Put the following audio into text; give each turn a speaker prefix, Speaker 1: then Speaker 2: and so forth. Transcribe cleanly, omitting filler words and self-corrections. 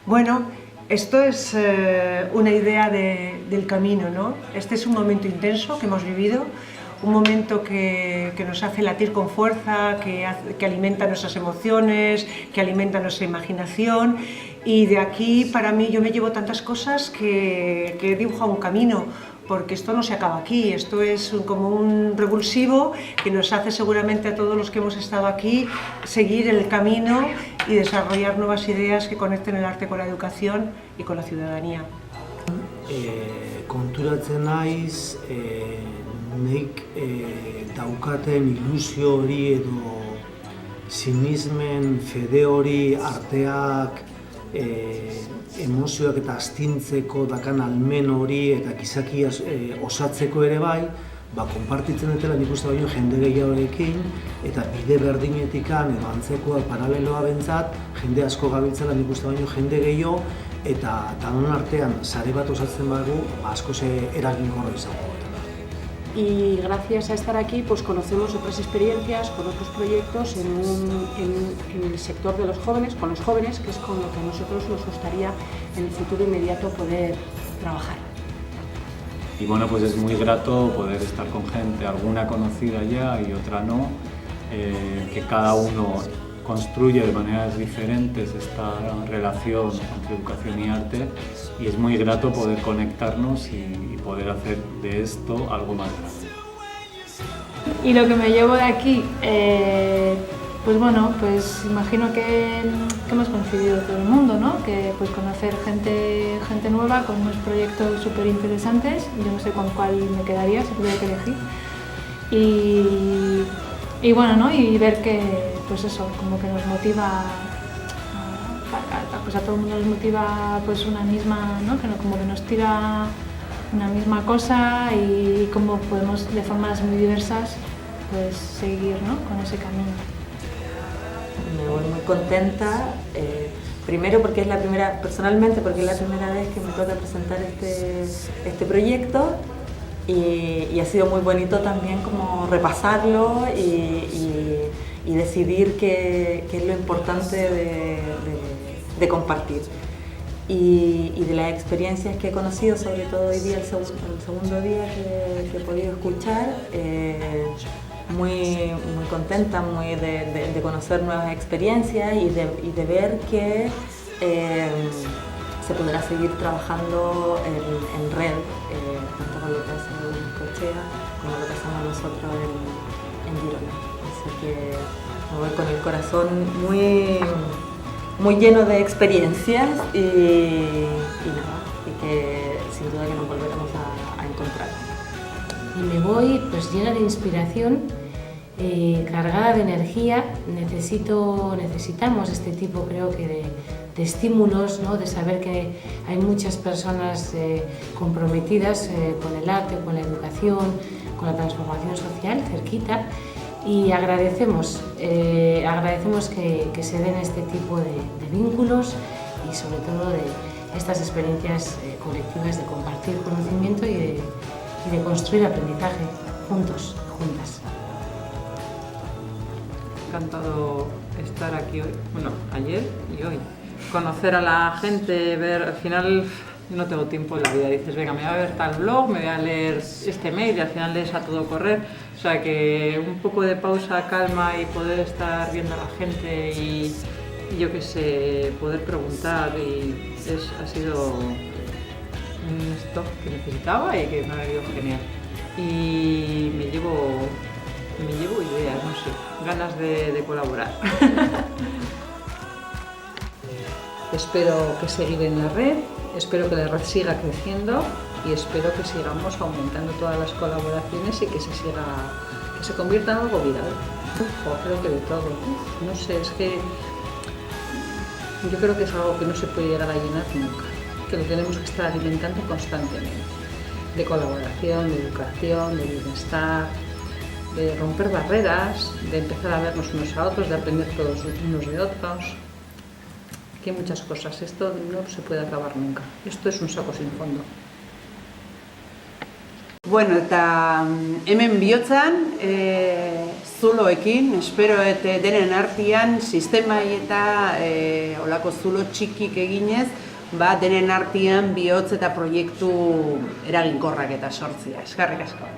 Speaker 1: Bueno, esto es una idea del camino, ¿no? Este es un momento intenso que hemos vivido, un momento que nos hace latir con fuerza, que alimenta nuestras emociones, que alimenta nuestra imaginación, y de aquí para mí yo me llevo tantas cosas que he dibujado un camino, porque esto no se acaba aquí, esto es como un revulsivo que nos hace seguramente a todos los que hemos estado aquí seguir el camino y desarrollar nuevas ideas que conecten el arte con la educación y con la ciudadanía.
Speaker 2: Konturatzen naiz, nik daukaten ilusio hori edo sinismen fede hori arteak emozioak eta astintzeko dakan almen hori eta gizakia osatzeko ere bai, konpartitzen dutela nik uste baino jende gehiagorekin eta bide berdinetikan edo antzekoa paraleloa bentzat jende asko gabiltzela nik uste baino jende gehiago eta danon artean sare bat osatzen badugu askoz eraginkorra izango.
Speaker 3: Y gracias a estar aquí pues conocemos otras experiencias con otros proyectos en el sector de los jóvenes, con los jóvenes, que es con lo que a nosotros nos gustaría en el futuro inmediato poder trabajar.
Speaker 4: Y bueno, pues es muy grato poder estar con gente, alguna conocida ya y otra no, que cada uno construye de maneras diferentes esta relación entre educación y arte, y es muy grato poder conectarnos y poder hacer de esto algo más grande.
Speaker 5: Y lo que me llevo de aquí, pues bueno, pues imagino que hemos coincidido todo el mundo, ¿no? Que pues conocer gente nueva con unos proyectos súper interesantes. Yo no sé con cuál me quedaría si tuviera que elegir. Y bueno, ¿no? Y ver que, pues eso, como que nos motiva, pues a todo el mundo nos motiva pues una misma, ¿no? Como que nos tira una misma cosa y cómo podemos de formas muy diversas pues seguir, ¿no? Con ese camino.
Speaker 6: Me voy muy contenta, primero porque es la primera, personalmente porque es la primera vez que me toca presentar este proyecto. Y ha sido muy bonito también como repasarlo y decidir qué es lo importante de compartir. Y de las experiencias que he conocido, sobre todo hoy día, el segundo día que he podido escuchar, muy contenta de conocer nuevas experiencias y de ver que se podrá seguir trabajando en red, tanto con lo que hace Neskoetxea como lo que hacemos nosotros en Girona. Así que me voy con el corazón muy lleno de experiencias y que sin duda que nos volveremos a encontrar.
Speaker 7: Y me voy pues llena de inspiración, cargada de energía. Necesitamos este tipo, creo que de estímulos, ¿no? De saber que hay muchas personas comprometidas con el arte, con la educación, con la transformación social cerquita, y agradecemos que se den este tipo de vínculos y sobre todo de estas experiencias colectivas de compartir conocimiento y de construir aprendizaje juntos, juntas.
Speaker 8: Encantado estar aquí hoy, bueno, ayer y hoy. Conocer a la gente, ver, al final no tengo tiempo en la vida, dices, venga, me voy a ver tal blog, me voy a leer este mail y al final lees a todo correr, o sea que un poco de pausa, calma y poder estar viendo a la gente y yo qué sé, poder preguntar ha sido un stop que necesitaba y que me ha venido genial. Y me llevo ideas, no sé, ganas de colaborar.
Speaker 9: Espero que seguir en la red, espero que la red siga creciendo y espero que sigamos aumentando todas las colaboraciones y que se convierta en algo viral. Creo que de todo. No sé, es que yo creo que es algo que no se puede llegar a llenar nunca, que lo tenemos que estar alimentando constantemente. De colaboración, de educación, de bienestar, de romper barreras, de empezar a vernos unos a otros, de aprender todos unos de otros. Que hay muchas cosas, esto no se puede acabar nunca, esto es un saco sin fondo.
Speaker 10: Bueno, eta hemen bihotzan zuloekin, espero denen artean sistemai eta olako zulo txikik eginez, denen artean bihotz eta proiektu eraginkorrak eta sortzea. Eskerrik asko.